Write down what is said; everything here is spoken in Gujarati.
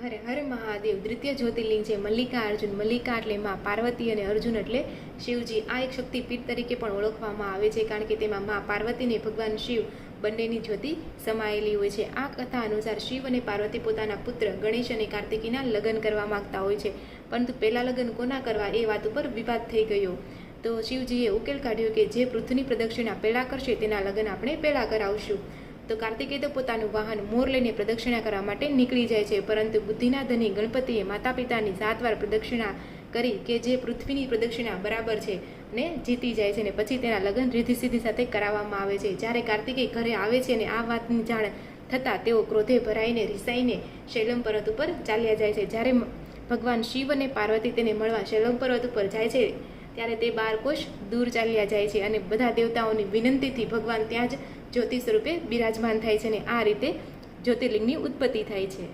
હર હર મહાદેવ દ્વિતીય જ્યોતિર્લિંગ છે મલ્લિકાર્જુન. મલ્લિકા એટલે માં પાર્વતી અને અર્જુન એટલે શિવજી. આ એક શક્તિપીઠ તરીકે પણ ઓળખવામાં આવે છે, કારણ કે તેમાં માં પાર્વતી અને ભગવાન શિવ બંનેની જ્યોતિ સમાયેલી હોય છે. આ કથા અનુસાર શિવ અને પાર્વતી પોતાના પુત્ર ગણેશ અને કાર્તિકીના લગ્ન કરવા માંગતા હોય છે, પરંતુ પહેલા લગ્ન કોના કરવા એ વાત ઉપર વિવાદ થઈ ગયો. તો શિવજીએ ઉકેલ કાઢ્યો કે જે પૃથ્વીની પ્રદક્ષિણા પહેલાં કરશે તેના લગ્ન આપણે પહેલાં કરાવશું. તો કાર્તિકે તો પોતાનું વાહન મોર લઈને પ્રદક્ષિણા કરવા માટે નીકળી જાય છે, પરંતુ બુદ્ધિના ધની ગણપતિએ માતા પિતાની 7 વાર પ્રદક્ષિણા કરી કે જે પૃથ્વીની પ્રદક્ષિણા બરાબર છે ને જીતી જાય છે, ને પછી તેના લગ્ન રીધિ સિદ્ધિ સાથે કરાવવામાં આવે છે. જ્યારે કાર્તિકેય ઘરે આવે છે અને આ વાતની જાણ થતાં તેઓ ક્રોધે ભરાઈને રિસાઈને શૈલમ પર્વત ઉપર ચાલ્યા જાય છે. જ્યારે ભગવાન શિવ અને પાર્વતી તેને મળવા શૈલમ પર્વત ઉપર જાય છે ત્યારે તે 12 કોશ દૂર ચાલ્યા જાય છે અને બધા દેવતાઓની વિનંતીથી ભગવાન ત્યાં જ જ્યોતિ સ્વરૂપે બિરાજમાન થાય છે અને આ રીતે જ્યોતિર્લિંગની ઉત્પત્તિ થાય છે.